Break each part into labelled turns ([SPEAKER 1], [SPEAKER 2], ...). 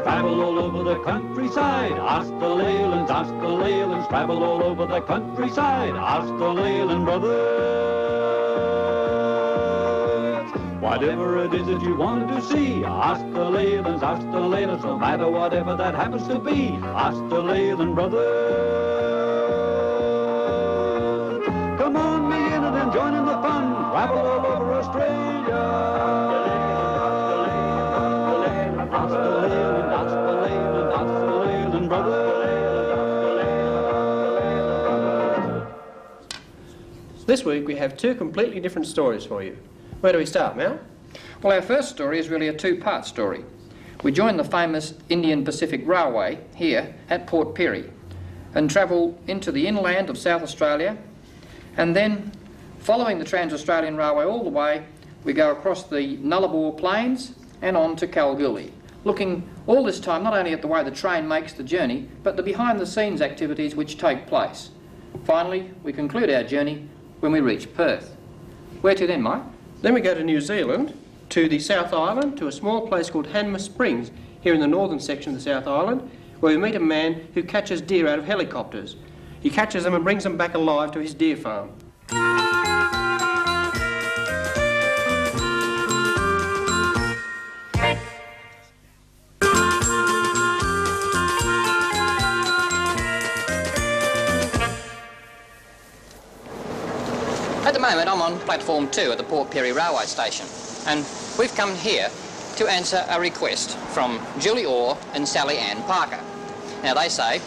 [SPEAKER 1] Travel all over the countryside, ask the Leylands, ask the Leylands. Travel all over the countryside, ask the Leyland brothers. Whatever it is that you want to see, ask the Leylands, ask the Leylands. No matter whatever that happens to be, ask the Leyland brothers. Come on, me in and join in the fun. Travel all over Australia. Ask the Leyland, ask the Leyland, ask the Leyland brothers.
[SPEAKER 2] This week we have two completely different stories for you. Where do we start, Mel?
[SPEAKER 3] Well, our first story is really a two-part story. We join the famous Indian Pacific Railway here at Port Pirie and travel into the inland of South Australia, and then following the Trans-Australian Railway all the way, we go across the Nullarbor Plains and on to Kalgoorlie, looking all this time not only at the way the train makes the journey, but the behind-the-scenes activities which take place. Finally, we conclude our journey when we reach Perth. Where to then, Mike?
[SPEAKER 2] Then we go to New Zealand, to the South Island, to a small place called Hanmer Springs, here in the northern section of the South Island, where we meet a man who catches deer out of helicopters. He catches them and brings them back alive to his deer farm.
[SPEAKER 3] At the moment I'm on platform 2 at the Port Pirie railway station, and we've come here to answer a request from Julie Orr and Sally Ann Parker. Now they say,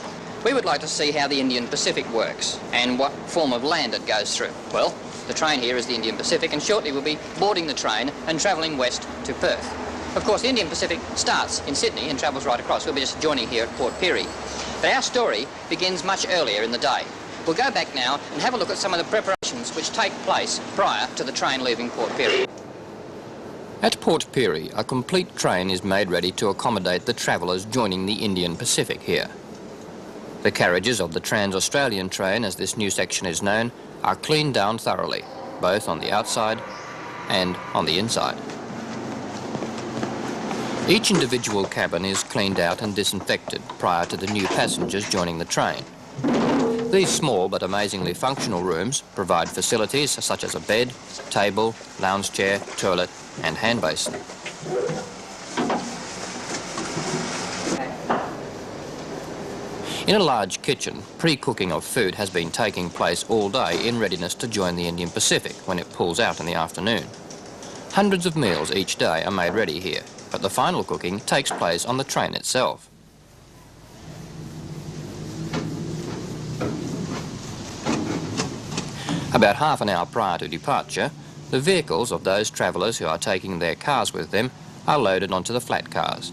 [SPEAKER 3] we would like to see how the Indian Pacific works and what form of land it goes through. Well, the train here is the Indian Pacific, and shortly we'll be boarding the train and travelling west to Perth. Of course, the Indian Pacific starts in Sydney and travels right across. We'll be just joining here at Port Pirie. But our story begins much earlier in the day. We'll go back now and have a look at some of the preparations which take place prior to the train leaving Port Pirie. At Port Pirie, a complete train is made ready to accommodate the travellers joining the Indian Pacific here. The carriages of the Trans-Australian train, as this new section is known, are cleaned down thoroughly, both on the outside and on the inside. Each individual cabin is cleaned out and disinfected prior to the new passengers joining the train. These small but amazingly functional rooms provide facilities such as a bed, table, lounge chair, toilet and hand basin. In a large kitchen, pre-cooking of food has been taking place all day in readiness to join the Indian Pacific when it pulls out in the afternoon. Hundreds of meals each day are made ready here, but the final cooking takes place on the train itself. About half an hour prior to departure, the vehicles of those travellers who are taking their cars with them are loaded onto the flat cars.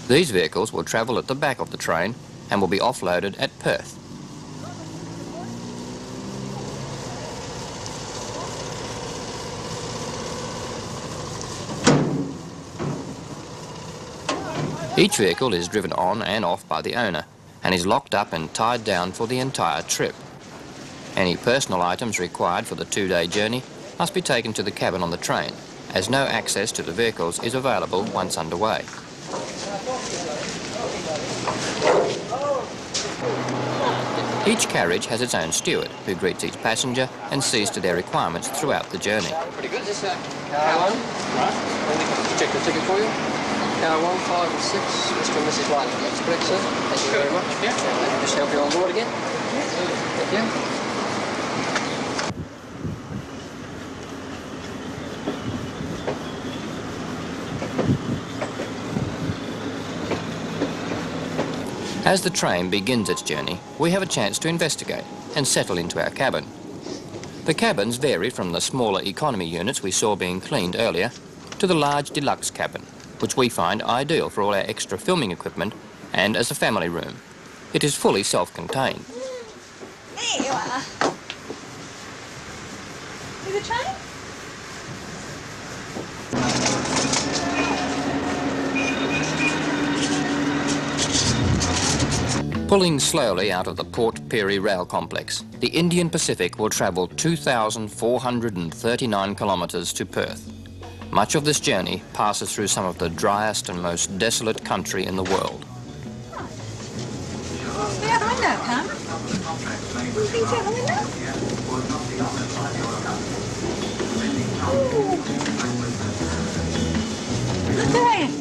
[SPEAKER 3] These vehicles will travel at the back of the train and will be offloaded at Perth. Each vehicle is driven on and off by the owner and is locked up and tied down for the entire trip. Any personal items required for the two-day journey must be taken to the cabin on the train, as no access to the vehicles is available once underway. Each carriage has its own steward, who greets each passenger and sees to their requirements throughout the journey.
[SPEAKER 4] Pretty good. This car 1. Right. Let me check the ticket for you. Car 1, 5 and 6, Mr and Mrs. Leyland. That's correct, sir. Thank you very much. Yeah. Just help you on board again. Thank you.
[SPEAKER 3] As the train begins its journey, we have a chance to investigate and settle into our cabin. The cabins vary from the smaller economy units we saw being cleaned earlier to the large deluxe cabin, which we find ideal for all our extra filming equipment and as a family room. It is fully self-contained.
[SPEAKER 5] There you are. See the train?
[SPEAKER 3] Pulling slowly out of the Port Pirie rail complex, the Indian Pacific will travel 2,439 kilometres to Perth. Much of this journey passes through some of the driest and most desolate country in the world.
[SPEAKER 5] Get out the window, Cam. You think out the window? Look at it.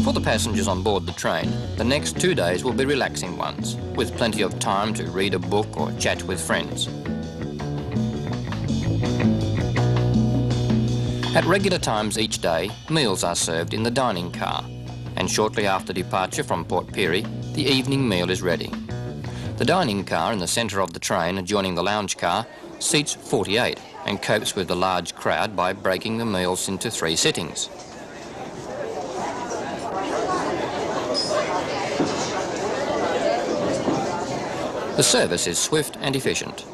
[SPEAKER 3] For the passengers on board the train, the next 2 days will be relaxing ones, with plenty of time to read a book or chat with friends. At regular times each day, meals are served in the dining car, and shortly after departure from Port Pirie, the evening meal is ready. The dining car in the centre of the train, adjoining the lounge car, seats 48 and copes with the large crowd by breaking the meals into 3 sittings. The service is swift and efficient.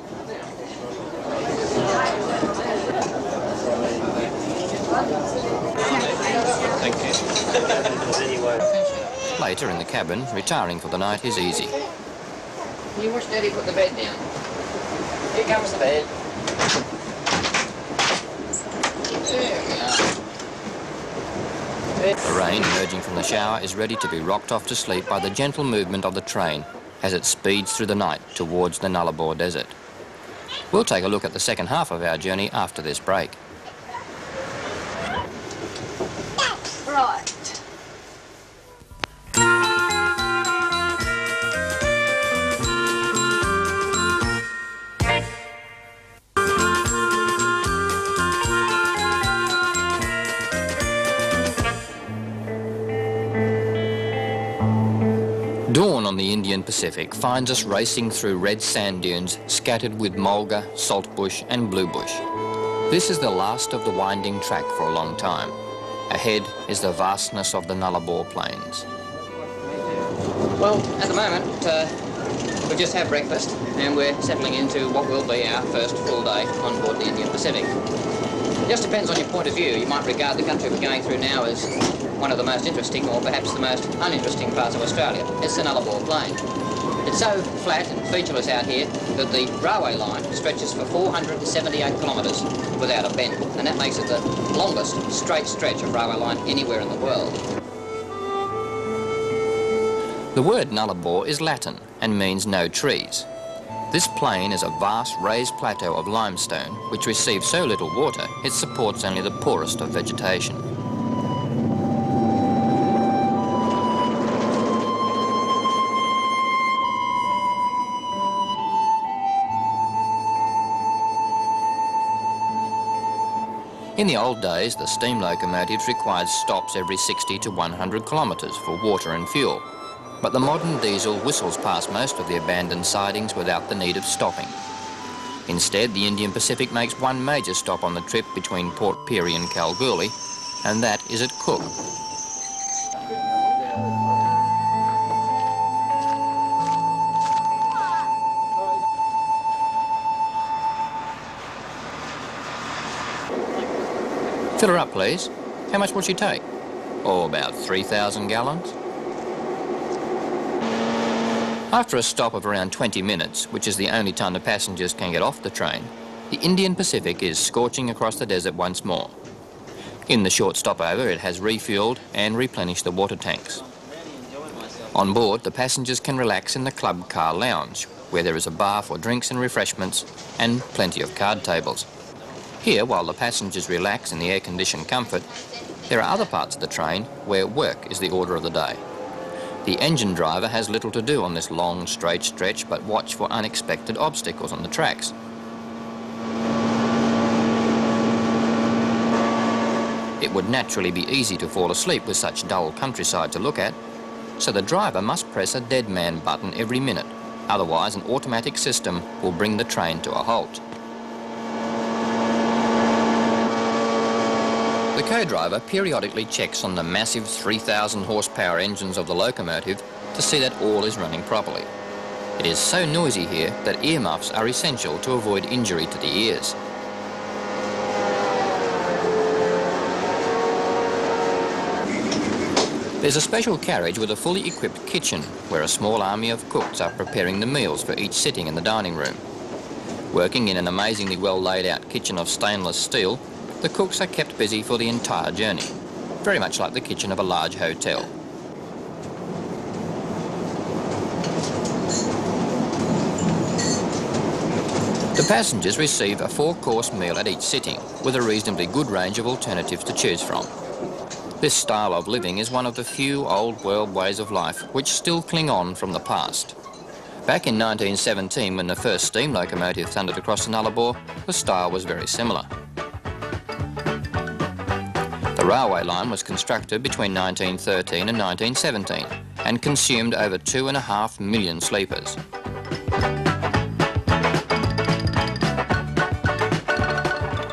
[SPEAKER 4] Thank you.
[SPEAKER 3] Later in the cabin, retiring for the night is easy. Can you watch Daddy put the bed down? Here comes the bed. There we are. The rain emerging from the shower is ready to be rocked off to sleep by the gentle movement of the train as it speeds through the night towards the Nullarbor Desert. We'll take a look at the second half of our journey after this break.
[SPEAKER 5] Right.
[SPEAKER 3] Dawn on the Indian Pacific finds us racing through red sand dunes scattered with mulga, saltbush and bluebush. This is the last of the winding track for a long time. Ahead is the vastness of the Nullarbor Plains. Well, at the moment, we just had breakfast and we're settling into what will be our first full day on board the Indian Pacific. It just depends on your point of view. You might regard the country we're going through now as one of the most interesting or perhaps the most uninteresting parts of Australia. It's the Nullarbor Plain. It's so flat and featureless out here that the railway line stretches for 478 kilometres without a bend, and that makes it the longest straight stretch of railway line anywhere in the world. The word Nullarbor is Latin and means no trees. This plain is a vast raised plateau of limestone which receives so little water it supports only the poorest of vegetation. In the old days, the steam locomotives required stops every 60 to 100 kilometres for water and fuel. But the modern diesel whistles past most of the abandoned sidings without the need of stopping. Instead, the Indian Pacific makes one major stop on the trip between Port Pirie and Kalgoorlie, and that is at Cook. Fill her up, please. How much will she take? Oh, about 3,000 gallons. After a stop of around 20 minutes, which is the only time the passengers can get off the train, the Indian Pacific is scorching across the desert once more. In the short stopover, it has refuelled and replenished the water tanks. On board, the passengers can relax in the club car lounge, where there is a bar for drinks and refreshments and plenty of card tables. Here, while the passengers relax in the air-conditioned comfort, there are other parts of the train where work is the order of the day. The engine driver has little to do on this long, straight stretch but watch for unexpected obstacles on the tracks. It would naturally be easy to fall asleep with such dull countryside to look at, so the driver must press a dead man button every minute, otherwise an automatic system will bring the train to a halt. The co-driver periodically checks on the massive 3,000 horsepower engines of the locomotive to see that all is running properly. It is so noisy here that earmuffs are essential to avoid injury to the ears. There's a special carriage with a fully equipped kitchen where a small army of cooks are preparing the meals for each sitting in the dining room. Working in an amazingly well laid out kitchen of stainless steel, the cooks are kept busy for the entire journey, very much like the kitchen of a large hotel. The passengers receive a 4-course meal at each sitting, with a reasonably good range of alternatives to choose from. This style of living is one of the few old world ways of life which still cling on from the past. Back in 1917, when the first steam locomotive thundered across the Nullarbor, the style was very similar. The railway line was constructed between 1913 and 1917 and consumed over 2.5 million sleepers.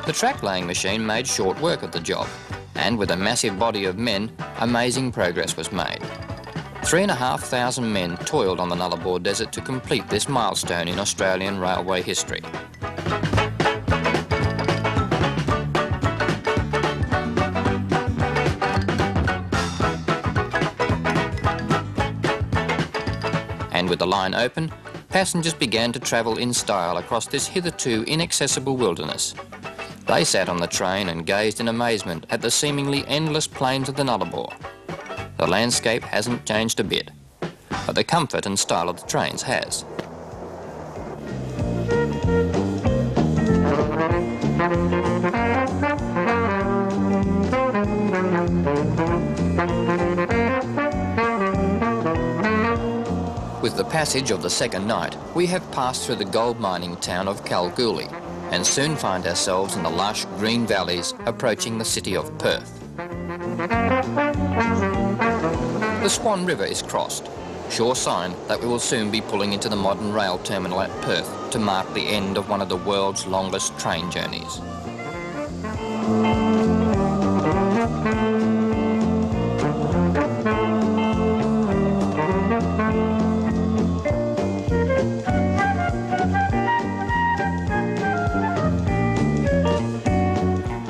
[SPEAKER 3] The track laying machine made short work of the job, and with a massive body of men, amazing progress was made. 3,500 men toiled on the Nullarbor Desert to complete this milestone in Australian railway history. And with the line open, passengers began to travel in style across this hitherto inaccessible wilderness. They sat on the train and gazed in amazement at the seemingly endless plains of the Nullarbor. The landscape hasn't changed a bit, but the comfort and style of the trains has. With the passage of the second night, we have passed through the gold mining town of Kalgoorlie and soon find ourselves in the lush green valleys approaching the city of Perth. The Swan River is crossed, sure sign that we will soon be pulling into the modern rail terminal at Perth to mark the end of one of the world's longest train journeys.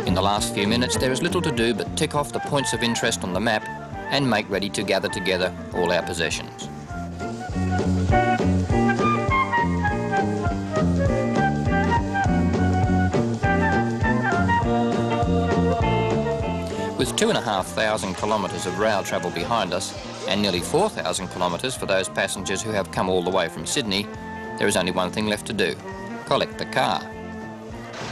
[SPEAKER 3] In the last few minutes there is little to do but tick off the points of interest on the map and make ready to gather together all our possessions. With 2,500 kilometres of rail travel behind us and nearly 4,000 kilometres for those passengers who have come all the way from Sydney, there is only one thing left to do: collect the car.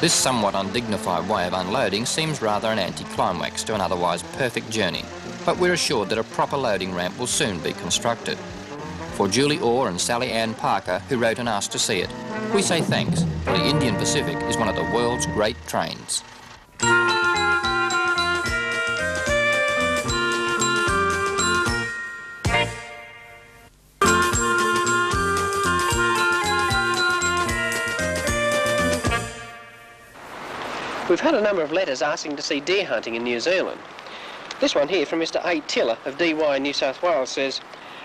[SPEAKER 3] This somewhat undignified way of unloading seems rather an anticlimax to an otherwise perfect journey, but we're assured that a proper loading ramp will soon be constructed. For Julie Orr and Sally Ann Parker, who wrote and asked to see it, we say thanks, for the Indian Pacific is one of the world's great trains.
[SPEAKER 2] We've had a number of letters asking to see deer hunting in New Zealand. This one here from Mr. A. Tiller of DY in New South Wales says,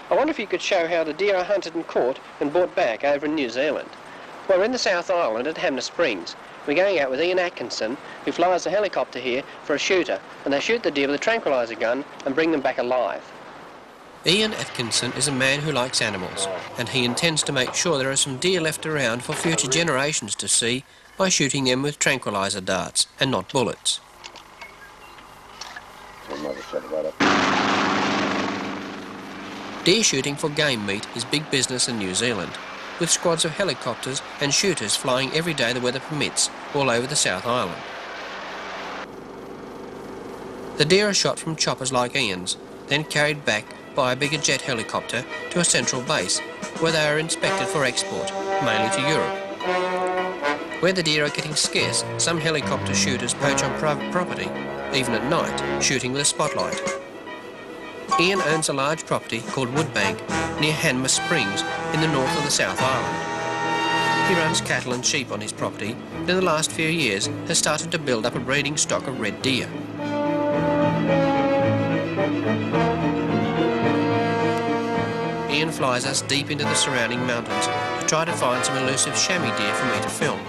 [SPEAKER 2] I wonder if you could show how the deer are hunted and caught and brought back over in New Zealand. Well, we're in the South Island at Hanmer Springs. We're going out with Ian Atkinson, who flies a helicopter here for a shooter, and they shoot the deer with a tranquiliser gun and bring them back alive. Ian Atkinson is a man who likes animals, and he intends to make sure there are some deer left around for future generations to see by shooting them with tranquiliser darts and not bullets. Deer shooting for game meat is big business in New Zealand, with squads of helicopters and shooters flying every day the weather permits all over the South Island. The deer are shot from choppers like Ian's, then carried back by a bigger jet helicopter to a central base where they are inspected for export, mainly to Europe. Where the deer are getting scarce, some helicopter shooters poach on private property, even at night, shooting with a spotlight. Ian owns a large property called Woodbank near Hanmer Springs in the north of the South Island. He runs cattle and sheep on his property, but in the last few years has started to build up a breeding stock of red deer. Ian flies us deep into the surrounding mountains to try to find some elusive chamois deer for me to film.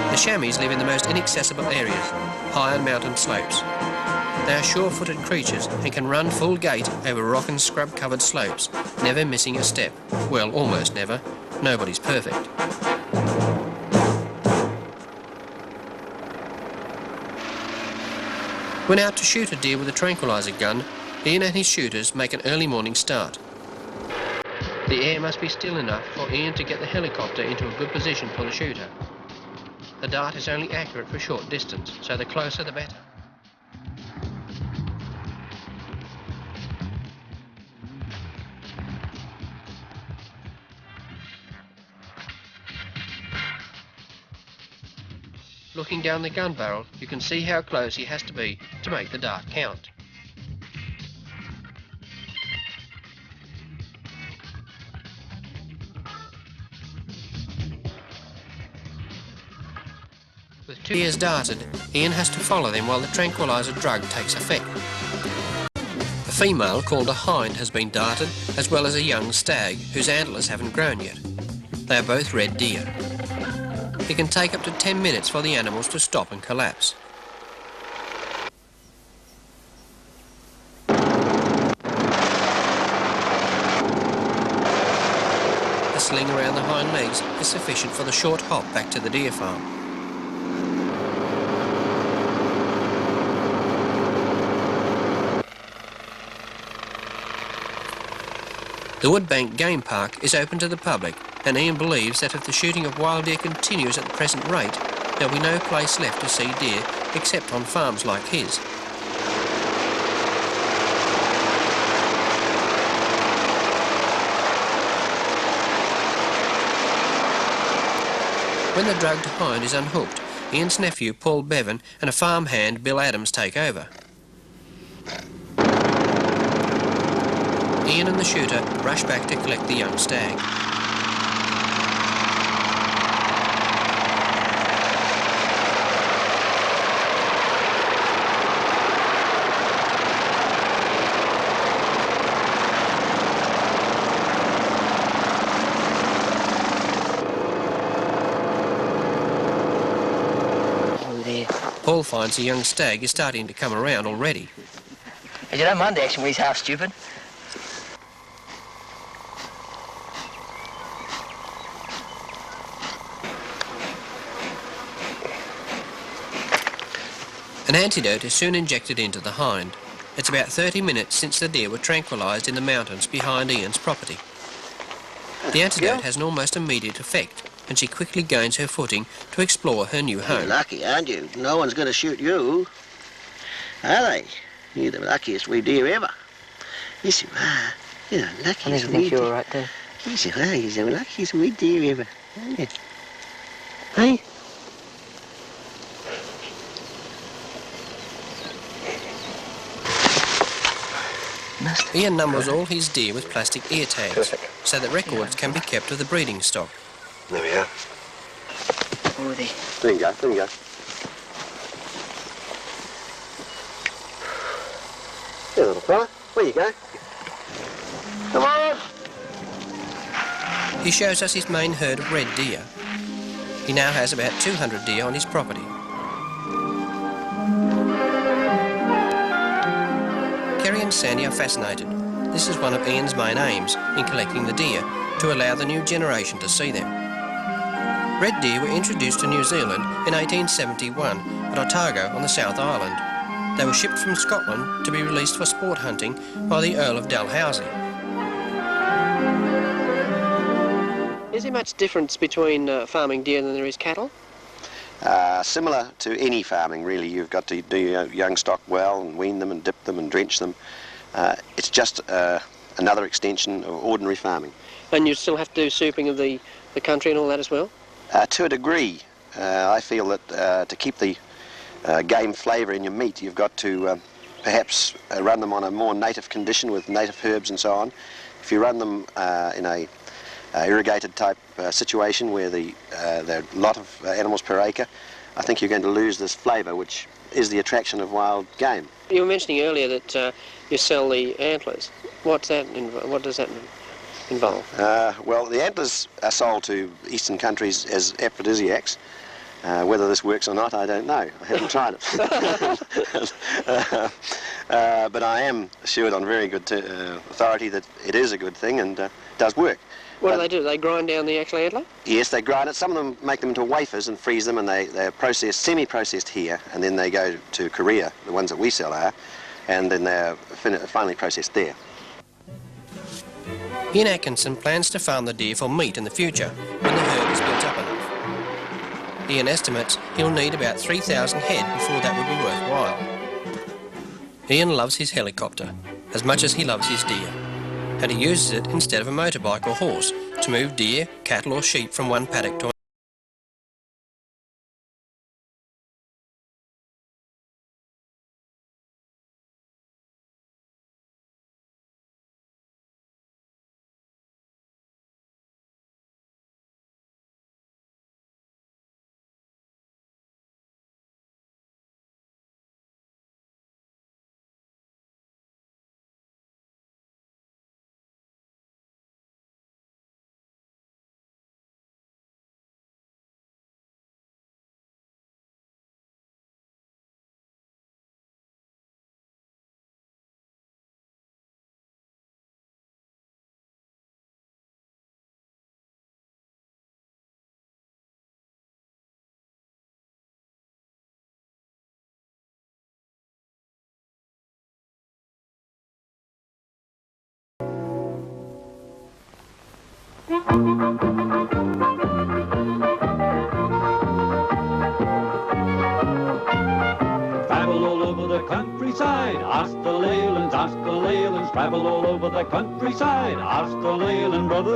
[SPEAKER 2] The chamois live in the most inaccessible areas, high on mountain slopes. They are sure-footed creatures and can run full gait over rock and scrub-covered slopes, never missing a step. Well, almost never. Nobody's perfect. When out to shoot a deer with a tranquilizer gun, Ian and his shooters make an early morning start. The air must be still enough for Ian to get the helicopter into a good position for the shooter. The dart is only accurate for a short distance, so the closer the better. Looking down the gun barrel, you can see how close he has to be to make the dart count. With 2 deers darted, Ian has to follow them while the tranquilizer drug takes effect. A female called a hind has been darted, as well as a young stag whose antlers haven't grown yet. They are both red deer. It can take up to 10 minutes for the animals to stop and collapse. A sling around the hind legs is sufficient for the short hop back to the deer farm. The Woodbank Game Park is open to the public, and Ian believes that if the shooting of wild deer continues at the present rate, there will be no place left to see deer except on farms like his. When the drugged hind is unhooked, Ian's nephew Paul Bevan and a farmhand Bill Adams take over. Ian and the shooter rush back to collect the young stag. Paul finds the young stag is starting to come around already.
[SPEAKER 4] You don't mind the action when he's half stupid.
[SPEAKER 2] An antidote is soon injected into the hind. It's about 30 minutes since the deer were tranquilised in the mountains behind Ian's property. The antidote has an almost immediate effect, and she quickly gains her footing to explore her new home.
[SPEAKER 6] You're lucky, aren't you? No one's going to shoot you, are they? You're the luckiest wee deer ever. Yes, you are. You're the luckiest
[SPEAKER 4] I never
[SPEAKER 6] wee
[SPEAKER 4] think
[SPEAKER 6] deer.
[SPEAKER 4] you're all right, too.
[SPEAKER 6] Yes, you are. You're the luckiest wee deer ever, aren't you? Hey?
[SPEAKER 2] Ian numbers all his deer with plastic ear tags, so that records can be kept of the breeding stock.
[SPEAKER 6] There we are.
[SPEAKER 4] Oh, there.
[SPEAKER 6] There you go, there you go. There, little fella. Where you go? Come on!
[SPEAKER 2] He shows us his main herd of red deer. He now has about 200 deer on his property. Kerry and Sandy are fascinated. This is one of Ian's main aims in collecting the deer, to allow the new generation to see them. Red deer were introduced to New Zealand in 1871 at Otago on the South Island. They were shipped from Scotland to be released for sport hunting by the Earl of Dalhousie. Is there much difference between farming deer than there is cattle?
[SPEAKER 6] Similar to any farming, really. You've got to do your young stock well and wean them and dip them and drench them. It's just another extension of ordinary farming.
[SPEAKER 4] And you still have to do souping of the country and all that as well?
[SPEAKER 6] To a degree. I feel that to keep the game flavour in your meat, you've got to perhaps run them on a more native condition with native herbs and so on. If you run them in a irrigated type situation where there are a lot of animals per acre, I think you're going to lose this flavour, which is the attraction of wild game.
[SPEAKER 4] You were mentioning earlier that you sell the antlers. What does that involve?
[SPEAKER 6] Well, the antlers are sold to eastern countries as aphrodisiacs. Whether this works or not, I don't know. I haven't tried it. But I am assured on very good authority that it is a good thing and does work.
[SPEAKER 4] What do they do? They grind down the actual antler?
[SPEAKER 6] Yes, they grind it. Some of them make them into wafers and freeze them, and they're processed, semi-processed here, and then they go to Korea, the ones that we sell are, and then they're finally processed there.
[SPEAKER 2] Ian Atkinson plans to farm the deer for meat in the future when the herd is built up enough. Ian estimates he'll need about 3,000 head before that would be worthwhile. Ian loves his helicopter as much as he loves his deer, and he uses it instead of a motorbike or horse to move deer, cattle or sheep from one paddock to another.
[SPEAKER 1] Travel all over the countryside, ask the Leylands, ask the Leylands. Travel all over the countryside, ask the Leyland brothers.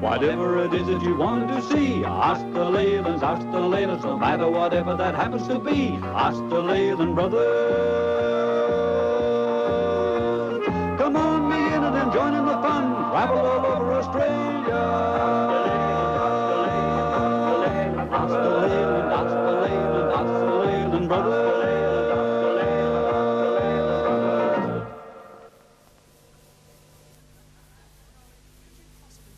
[SPEAKER 1] Whatever it is that you want to see, ask the Leylands, ask the Leylands. No matter whatever that happens to be, ask the Leyland brothers.